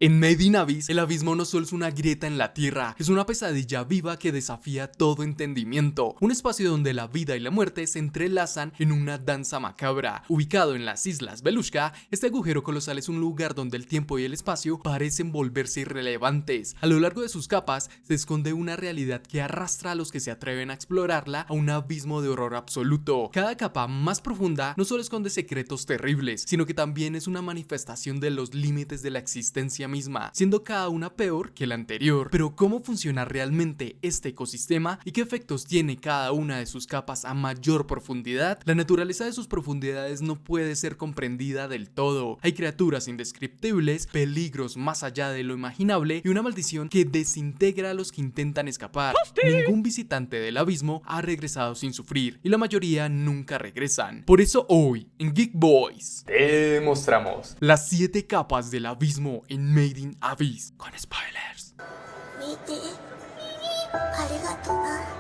En Made in Abyss, el abismo no solo es una grieta en la tierra, es una pesadilla viva que desafía todo entendimiento. Un espacio donde la vida y la muerte se entrelazan en una danza macabra. Ubicado en las Islas Belushka, este agujero colosal es un lugar donde el tiempo y el espacio parecen volverse irrelevantes. A lo largo de sus capas se esconde una realidad que arrastra a los que se atreven a explorarla a un abismo de horror absoluto. Cada capa más profunda no solo esconde secretos terribles, sino que también es una manifestación de los límites de la existencia misma, siendo cada una peor que la anterior. Pero ¿cómo funciona realmente este ecosistema y qué efectos tiene cada una de sus capas a mayor profundidad? La naturaleza de sus profundidades no puede ser comprendida del todo. Hay criaturas indescriptibles, peligros más allá de lo imaginable y una maldición que desintegra a los que intentan escapar. Ningún visitante del abismo ha regresado sin sufrir y la mayoría nunca regresan. Por eso hoy, en Geek Boys, te mostramos las 7 capas del abismo en Made in Abyss, con spoilers. 見てありがとな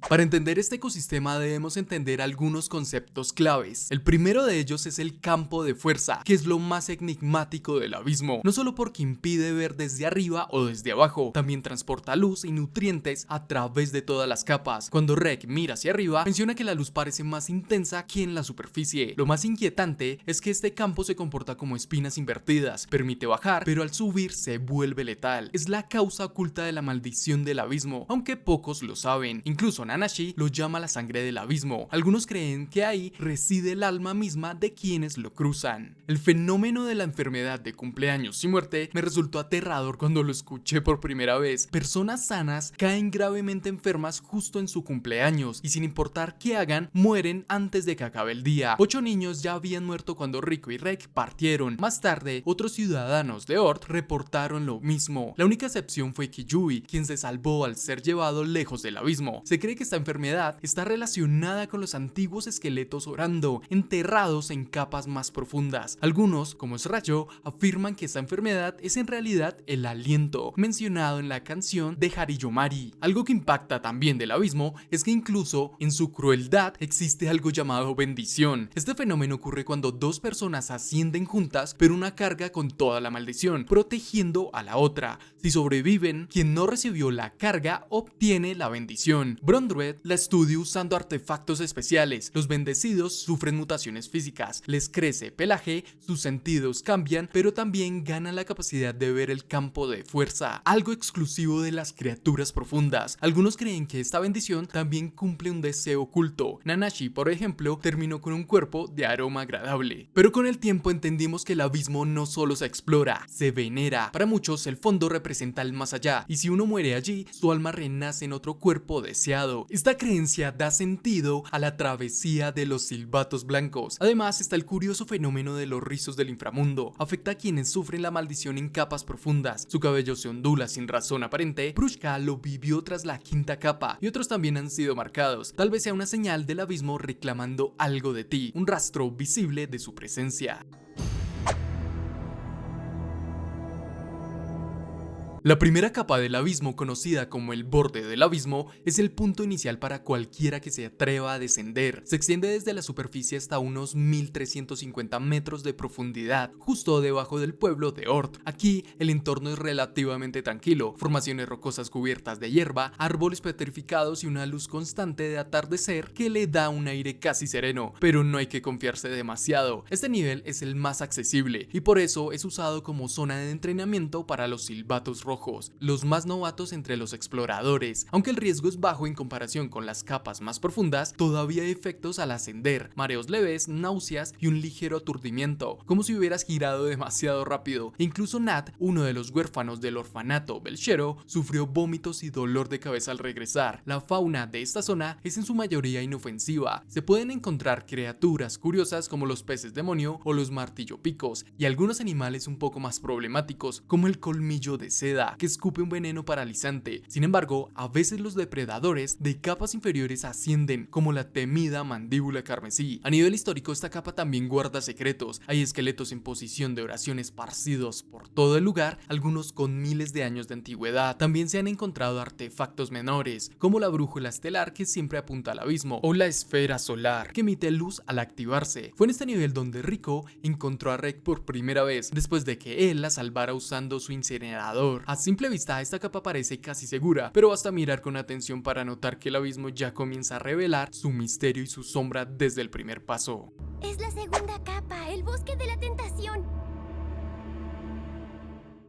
Para entender este ecosistema debemos entender algunos conceptos claves. El primero de ellos es el campo de fuerza, que es lo más enigmático del abismo, no solo porque impide ver desde arriba o desde abajo, también transporta luz y nutrientes a través de todas las capas. Cuando Rek mira hacia arriba, menciona que la luz parece más intensa que en la superficie. Lo más inquietante es que este campo se comporta como espinas invertidas, permite bajar, pero al subir se vuelve letal. Es la causa oculta de la maldición del abismo, aunque pocos lo saben. Incluso Nanashi lo llama la sangre del abismo. Algunos creen que ahí reside el alma misma de quienes lo cruzan. El fenómeno de la enfermedad de cumpleaños y muerte me resultó aterrador cuando lo escuché por primera vez. Personas sanas caen gravemente enfermas justo en su cumpleaños y sin importar qué hagan, mueren antes de que acabe el día. 8 niños ya habían muerto cuando Rico y Rek partieron. Más tarde, otros ciudadanos de Ort reportaron lo mismo. La única excepción fue Kiyui, quien se salvó al ser llevado lejos del abismo. Se cree que esta enfermedad está relacionada con los antiguos esqueletos orando, enterrados en capas más profundas. Algunos, como Sracho, afirman que esta enfermedad es en realidad el aliento, mencionado en la canción de Hariyomari. Algo que impacta también del abismo es que incluso en su crueldad existe algo llamado bendición. Este fenómeno ocurre cuando dos personas ascienden juntas, pero una carga con toda la maldición, protegiendo a la otra. Si sobreviven, quien no recibió la carga obtiene la bendición. Brondred la estudia usando artefactos especiales. Los bendecidos sufren mutaciones físicas, les crece pelaje, sus sentidos cambian, pero también ganan la capacidad de ver el campo de fuerza, algo exclusivo de las criaturas profundas. Algunos creen que esta bendición también cumple un deseo oculto. Nanashi, por ejemplo, terminó con un cuerpo de aroma agradable. Pero con el tiempo entendimos que el abismo no solo se explora, se venera. Para muchos el fondo representa el más allá, y si uno muere allí, su alma renace en otro cuerpo deseado. Esta creencia da sentido a la travesía de los silbatos blancos. Además está el curioso fenómeno de los rizos del inframundo. Afecta a quienes sufren la maldición en capas profundas. Su cabello se ondula sin razón aparente. Prushka lo vivió tras la 5ª capa y otros también han sido marcados. Tal vez sea una señal del abismo reclamando algo de ti, un rastro visible de su presencia. La primera capa del abismo, conocida como el borde del abismo, es el punto inicial para cualquiera que se atreva a descender. Se extiende desde la superficie hasta unos 1350 metros de profundidad, justo debajo del pueblo de Ort. Aquí el entorno es relativamente tranquilo, formaciones rocosas cubiertas de hierba, árboles petrificados y una luz constante de atardecer que le da un aire casi sereno, pero no hay que confiarse demasiado. Este nivel es el más accesible y por eso es usado como zona de entrenamiento para los silbatos rojos, los más novatos entre los exploradores. Aunque el riesgo es bajo en comparación con las capas más profundas, todavía hay efectos al ascender, mareos leves, náuseas y un ligero aturdimiento, como si hubieras girado demasiado rápido. Incluso Nat, uno de los huérfanos del orfanato Belshero, sufrió vómitos y dolor de cabeza al regresar. La fauna de esta zona es en su mayoría inofensiva. Se pueden encontrar criaturas curiosas como los peces demonio o los martillopicos, y algunos animales un poco más problemáticos como el colmillo de seda. seda que escupe un veneno paralizante. Sin embargo, a veces los depredadores de capas inferiores ascienden, como la temida mandíbula carmesí. A nivel histórico, esta capa también guarda secretos. Hay esqueletos en posición de oración esparcidos por todo el lugar, algunos con miles de años de antigüedad. También se han encontrado artefactos menores, como la brújula estelar que siempre apunta al abismo, o la esfera solar que emite luz al activarse. Fue en este nivel donde Rico encontró a Rek por primera vez, después de que él la salvara usando su incinerador. A simple vista, esta capa parece casi segura, pero basta mirar con atención para notar que el abismo ya comienza a revelar su misterio y su sombra desde el primer paso. Es la segunda capa, el bosque de la tentación.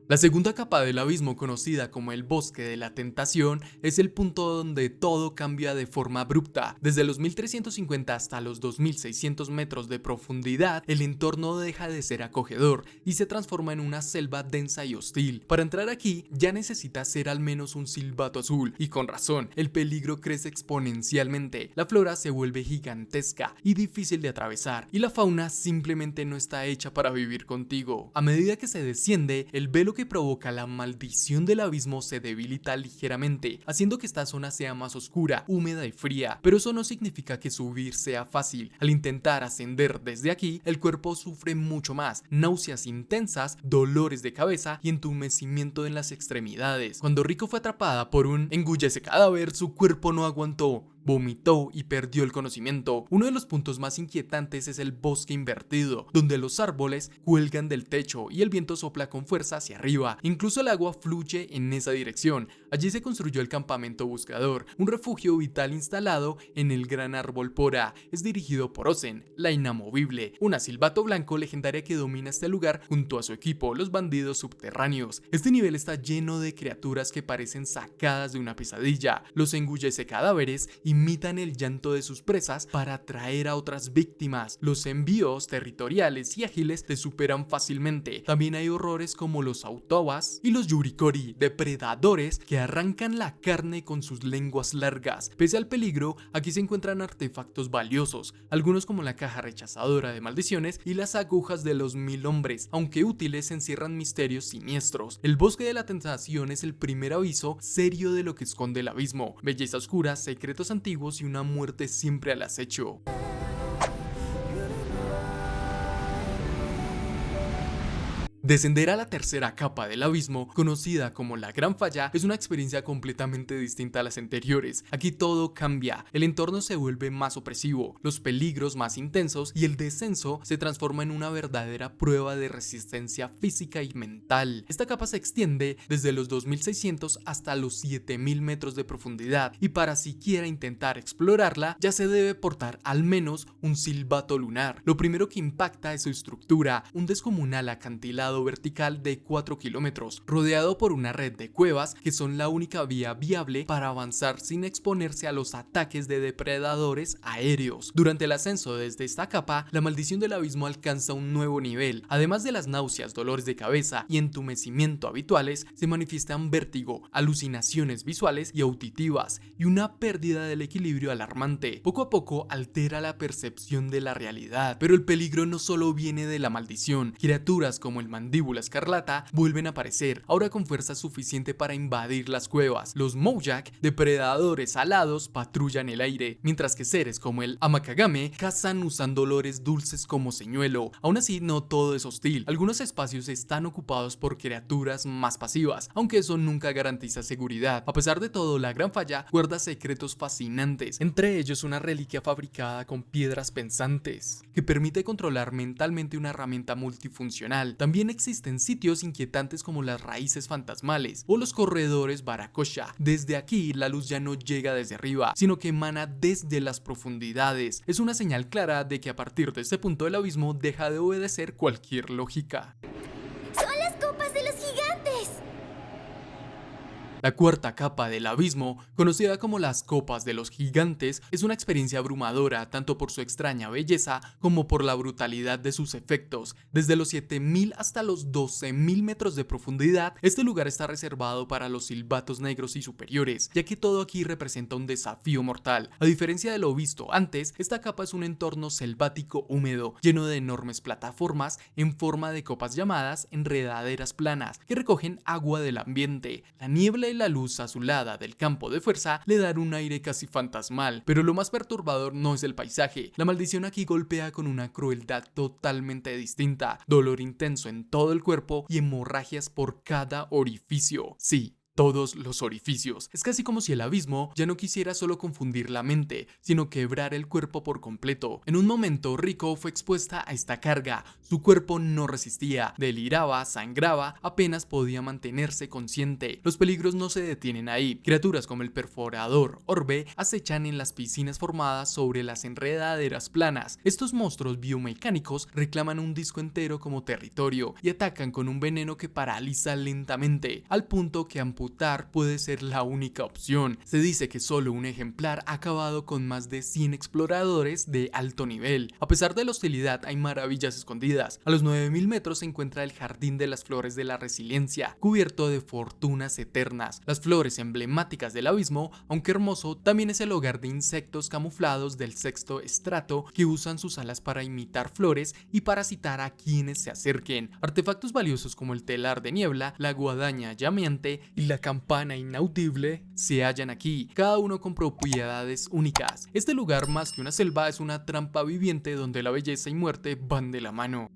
La segunda capa del abismo, conocida como el bosque de la tentación, es el punto donde todo cambia de forma abrupta. Desde los 1350 hasta los 2600 metros de profundidad, el entorno deja de ser acogedor y se transforma en una selva densa y hostil. Para entrar aquí, ya necesitas ser al menos un silbato azul, y con razón, el peligro crece exponencialmente. La flora se vuelve gigantesca y difícil de atravesar, y la fauna simplemente no está hecha para vivir contigo. A medida que se desciende, el velo que provoca la maldición del abismo se debilita ligeramente, haciendo que esta zona sea más oscura, húmeda y fría, pero eso no significa que subir sea fácil. Al intentar ascender desde aquí, el cuerpo sufre mucho más: náuseas intensas, dolores de cabeza y entumecimiento en las extremidades. Cuando Rico fue atrapada por un engulle ese cadáver, su cuerpo no aguantó, vomitó y perdió el conocimiento. Uno de los puntos más inquietantes es el bosque invertido, donde los árboles cuelgan del techo y el viento sopla con fuerza hacia arriba. Incluso el agua fluye en esa dirección. Allí se construyó el campamento buscador, un refugio vital instalado en el gran árbol Pora. Es dirigido por Ozen, la inamovible, una silbato blanco legendaria que domina este lugar junto a su equipo, los bandidos subterráneos. Este nivel está lleno de criaturas que parecen sacadas de una pesadilla. Los engullece cadáveres imitan el llanto de sus presas para atraer a otras víctimas. Los envíos territoriales y ágiles te superan fácilmente. También hay horrores como los autobas y los yurikori, depredadores que arrancan la carne con sus lenguas largas. Pese al peligro, aquí se encuentran artefactos valiosos, algunos como la caja rechazadora de maldiciones y las agujas de los 1000 hombres. Aunque útiles, encierran misterios siniestros. El bosque de la tentación es el primer aviso serio de lo que esconde el abismo: belleza oscura, secretos antiguos y una muerte siempre al acecho. Descender a la tercera capa del abismo, conocida como la Gran Falla, es una experiencia completamente distinta a las anteriores. Aquí todo cambia, el entorno se vuelve más opresivo, los peligros más intensos y el descenso se transforma en una verdadera prueba de resistencia física y mental. Esta capa se extiende desde los 2600 hasta los 7000 metros de profundidad, y para siquiera intentar explorarla ya se debe portar al menos un silbato lunar. Lo primero que impacta es su estructura, un descomunal acantilado vertical de 4 kilómetros, rodeado por una red de cuevas que son la única vía viable para avanzar sin exponerse a los ataques de depredadores aéreos. Durante el ascenso desde esta capa, la maldición del abismo alcanza un nuevo nivel. Además de las náuseas, dolores de cabeza y entumecimiento habituales, se manifiestan vértigo, alucinaciones visuales y auditivas, y una pérdida del equilibrio alarmante. Poco a poco altera la percepción de la realidad, pero el peligro no solo viene de la maldición. Criaturas como el mandíbula escarlata vuelven a aparecer, ahora con fuerza suficiente para invadir las cuevas. Los Mojak, depredadores alados, patrullan el aire, mientras que seres como el Amakagame cazan usando olores dulces como señuelo. Aún así, no todo es hostil. Algunos espacios están ocupados por criaturas más pasivas, aunque eso nunca garantiza seguridad. A pesar de todo, la Gran Falla guarda secretos fascinantes, entre ellos una reliquia fabricada con piedras pensantes, que permite controlar mentalmente una herramienta multifuncional. También existen sitios inquietantes como las raíces fantasmales o los corredores Barakosha. Desde aquí, la luz ya no llega desde arriba, sino que emana desde las profundidades. Es una señal clara de que a partir de este punto el abismo deja de obedecer cualquier lógica. ¡Son las copas de los gigantes! La cuarta capa del abismo, conocida como las copas de los gigantes, es una experiencia abrumadora tanto por su extraña belleza como por la brutalidad de sus efectos. Desde los 7000 hasta los 12000 metros de profundidad, este lugar está reservado para los silbatos negros y superiores, ya que todo aquí representa un desafío mortal. A diferencia de lo visto antes, esta capa es un entorno selvático húmedo, lleno de enormes plataformas en forma de copas llamadas enredaderas planas, que recogen agua del ambiente. La niebla y la luz azulada del campo de fuerza le dan un aire casi fantasmal, pero lo más perturbador no es el paisaje. La maldición aquí golpea con una crueldad totalmente distinta, dolor intenso en todo el cuerpo y hemorragias por cada orificio. Sí, todos los orificios. Es casi como si el abismo ya no quisiera solo confundir la mente, sino quebrar el cuerpo por completo. En un momento, Riko fue expuesta a esta carga. Su cuerpo no resistía, deliraba, sangraba, apenas podía mantenerse consciente. Los peligros no se detienen ahí. Criaturas como el perforador Orbe acechan en las piscinas formadas sobre las enredaderas planas. Estos monstruos biomecánicos reclaman un disco entero como territorio y atacan con un veneno que paraliza lentamente, al punto que amputar puede ser la única opción. Se dice que solo un ejemplar ha acabado con más de 100 exploradores de alto nivel. A pesar de la hostilidad, hay maravillas escondidas. A los 9000 metros se encuentra el Jardín de las Flores de la Resiliencia, cubierto de fortunas eternas. Las flores emblemáticas del abismo, aunque hermoso, también es el hogar de insectos camuflados del sexto estrato que usan sus alas para imitar flores y parasitar a quienes se acerquen. Artefactos valiosos como el telar de niebla, la guadaña llameante y la campana inaudible se hallan aquí, cada uno con propiedades únicas. Este lugar, más que una selva, es una trampa viviente donde la belleza y muerte van de la mano.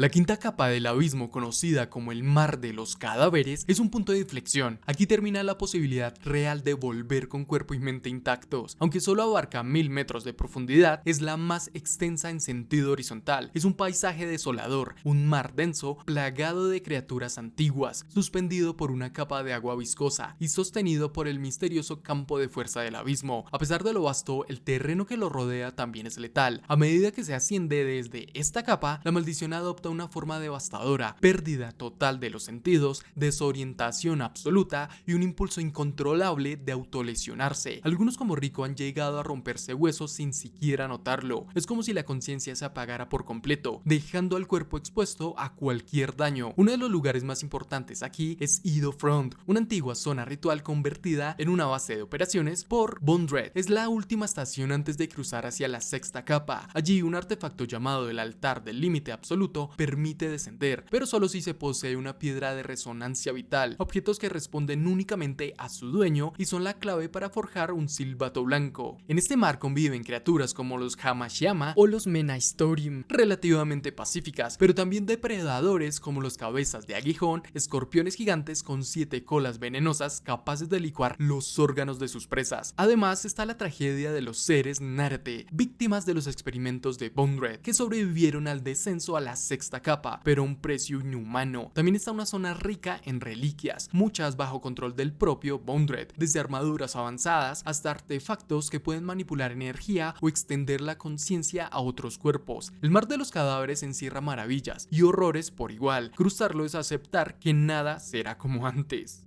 La quinta capa del abismo, conocida como el mar de los cadáveres, es un punto de inflexión. Aquí termina la posibilidad real de volver con cuerpo y mente intactos. Aunque solo abarca 1000 metros de profundidad, es la más extensa en sentido horizontal. Es un paisaje desolador, un mar denso, plagado de criaturas antiguas, suspendido por una capa de agua viscosa y sostenido por el misterioso campo de fuerza del abismo. A pesar de lo vasto, el terreno que lo rodea también es letal. A medida que se asciende desde esta capa, la maldición adopta una forma devastadora, pérdida total de los sentidos, desorientación absoluta y un impulso incontrolable de autolesionarse. Algunos como Riko han llegado a romperse huesos sin siquiera notarlo. Es como si la conciencia se apagara por completo, dejando al cuerpo expuesto a cualquier daño. Uno de los lugares más importantes aquí es Edo Front, una antigua zona ritual convertida en una base de operaciones por Von Dread. Es la última estación antes de cruzar hacia la sexta capa. Allí un artefacto llamado el altar del límite absoluto permite descender, pero solo si se posee una piedra de resonancia vital, objetos que responden únicamente a su dueño y son la clave para forjar un silbato blanco. En este mar conviven criaturas como los Hamashiyama o los Menaistorim, relativamente pacíficas, pero también depredadores como los cabezas de aguijón, escorpiones gigantes con 7 colas venenosas capaces de licuar los órganos de sus presas. Además está la tragedia de los seres Narete, víctimas de los experimentos de Von Dread, que sobrevivieron al descenso a la sexta capa, pero a un precio inhumano. También está una zona rica en reliquias, muchas bajo control del propio Von Dread, desde armaduras avanzadas hasta artefactos que pueden manipular energía o extender la conciencia a otros cuerpos. El mar de los cadáveres encierra maravillas y horrores por igual. Cruzarlo es aceptar que nada será como antes.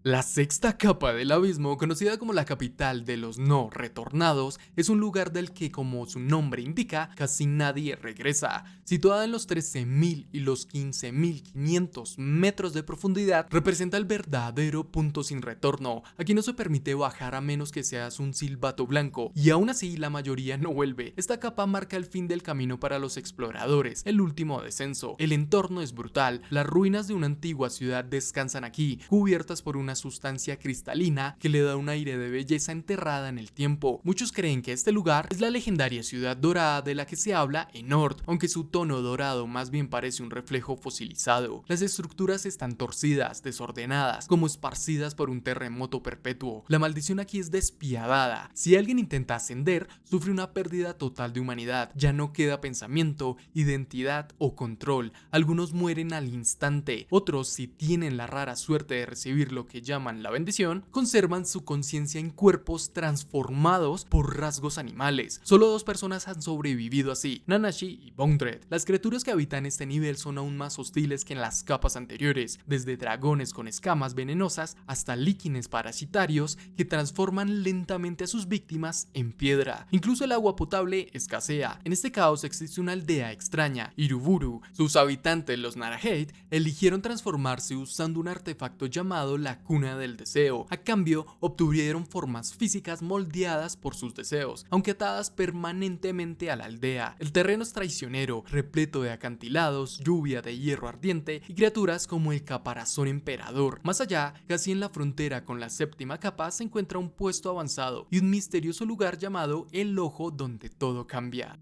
La sexta capa del abismo, conocida como la capital de los no retornados, es un lugar del que, como su nombre indica, casi nadie regresa. Situada en los 13.000 y los 15.500 metros de profundidad, representa el verdadero punto sin retorno. Aquí no se permite bajar a menos que seas un silbato blanco, y aún así la mayoría no vuelve. Esta capa marca el fin del camino para los exploradores, el último descenso. El entorno es brutal, las ruinas de una antigua ciudad descansan aquí, cubiertas por una sustancia cristalina que le da un aire de belleza enterrada en el tiempo. Muchos creen que este lugar es la legendaria ciudad dorada de la que se habla en Nord, aunque su tono dorado más bien parece un reflejo fosilizado. Las estructuras están torcidas, desordenadas, como esparcidas por un terremoto perpetuo. La maldición aquí es despiadada. Si alguien intenta ascender, sufre una pérdida total de humanidad. Ya no queda pensamiento, identidad o control. Algunos mueren al instante. Otros, si tienen la rara suerte de recibir lo que que llaman la bendición, conservan su conciencia en cuerpos transformados por rasgos animales. Solo 2 personas han sobrevivido así, Nanashi y Bondred. Las criaturas que habitan este nivel son aún más hostiles que en las capas anteriores, desde dragones con escamas venenosas hasta líquenes parasitarios que transforman lentamente a sus víctimas en piedra. Incluso el agua potable escasea. En este caos existe una aldea extraña, Iruburu. Sus habitantes, los Narahate, eligieron transformarse usando un artefacto llamado la cuna del deseo. A cambio, obtuvieron formas físicas moldeadas por sus deseos, aunque atadas permanentemente a la aldea. El terreno es traicionero, repleto de acantilados, lluvia de hierro ardiente y criaturas como el caparazón emperador. Más allá, casi en la frontera con la séptima capa, se encuentra un puesto avanzado y un misterioso lugar llamado el Ojo, donde todo cambia.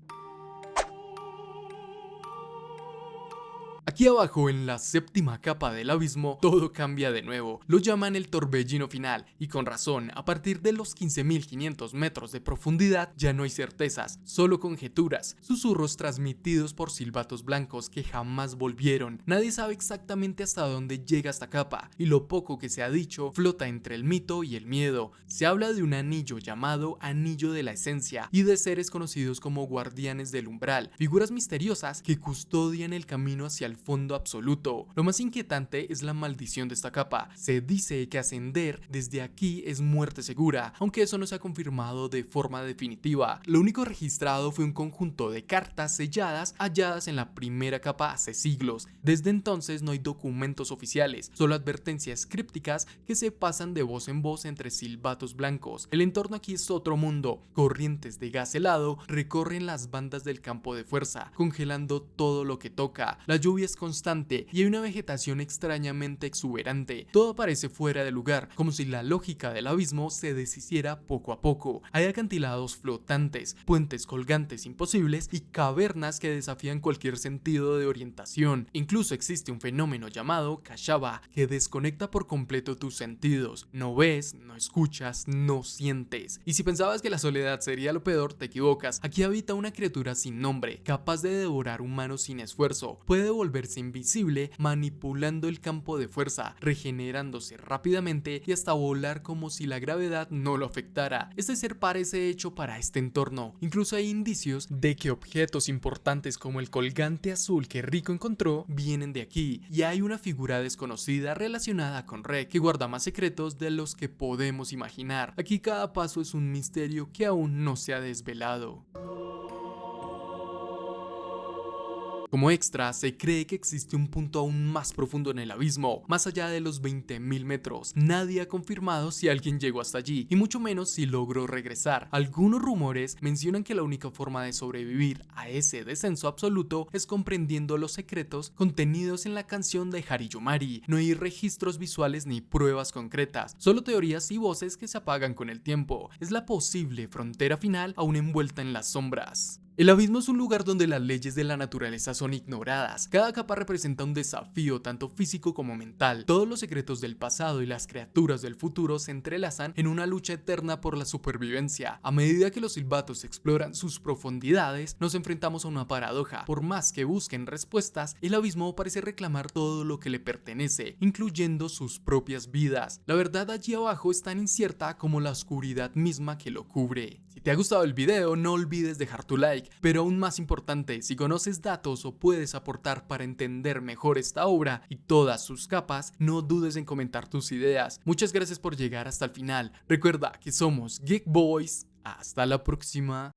Aquí abajo, en la séptima capa del abismo, todo cambia de nuevo. Lo llaman el torbellino final, y con razón. A partir de los 15.500 metros de profundidad ya no hay certezas, solo conjeturas, susurros transmitidos por silbatos blancos que jamás volvieron. Nadie sabe exactamente hasta dónde llega esta capa, y lo poco que se ha dicho flota entre el mito y el miedo. Se habla de un anillo llamado Anillo de la Esencia, y de seres conocidos como guardianes del umbral, figuras misteriosas que custodian el camino hacia el fondo absoluto. Lo más inquietante es la maldición de esta capa. Se dice que ascender desde aquí es muerte segura, aunque eso no se ha confirmado de forma definitiva. Lo único registrado fue un conjunto de cartas selladas halladas en la primera capa hace siglos. Desde entonces no hay documentos oficiales, solo advertencias crípticas que se pasan de voz en voz entre silbatos blancos. El entorno aquí es otro mundo. Corrientes de gas helado recorren las bandas del campo de fuerza, congelando todo lo que toca. La lluvia es constante y hay una vegetación extrañamente exuberante. Todo parece fuera de lugar, como si la lógica del abismo se deshiciera poco a poco. Hay acantilados flotantes, puentes colgantes imposibles y cavernas que desafían cualquier sentido de orientación. Incluso existe un fenómeno llamado Kashaba que desconecta por completo tus sentidos. No ves, no escuchas, no sientes. Y si pensabas que la soledad sería lo peor, te equivocas. Aquí habita una criatura sin nombre, capaz de devorar humanos sin esfuerzo. Puede volverse invisible manipulando el campo de fuerza, regenerándose rápidamente y hasta volar como si la gravedad no lo afectara. Este ser parece hecho para este entorno. Incluso hay indicios de que objetos importantes como el colgante azul que Rico encontró vienen de aquí, y hay una figura desconocida relacionada con Rek que guarda más secretos de los que podemos imaginar. Aquí cada paso es un misterio que aún no se ha desvelado. Como extra, se cree que existe un punto aún más profundo en el abismo, más allá de los 20.000 metros. Nadie ha confirmado si alguien llegó hasta allí, y mucho menos si logró regresar. Algunos rumores mencionan que la única forma de sobrevivir a ese descenso absoluto es comprendiendo los secretos contenidos en la canción de Hariyumari. No hay registros visuales ni pruebas concretas, solo teorías y voces que se apagan con el tiempo. Es la posible frontera final aún envuelta en las sombras. El abismo es un lugar donde las leyes de la naturaleza son ignoradas. Cada capa representa un desafío tanto físico como mental. Todos los secretos del pasado y las criaturas del futuro se entrelazan en una lucha eterna por la supervivencia. A medida que los silbatos exploran sus profundidades, nos enfrentamos a una paradoja. Por más que busquen respuestas, el abismo parece reclamar todo lo que le pertenece, incluyendo sus propias vidas. La verdad allí abajo es tan incierta como la oscuridad misma que lo cubre. Si te ha gustado el video, no olvides dejar tu like, pero aún más importante, si conoces datos o puedes aportar para entender mejor esta obra y todas sus capas, no dudes en comentar tus ideas. Muchas gracias por llegar hasta el final. Recuerda que somos Geek Boys. Hasta la próxima.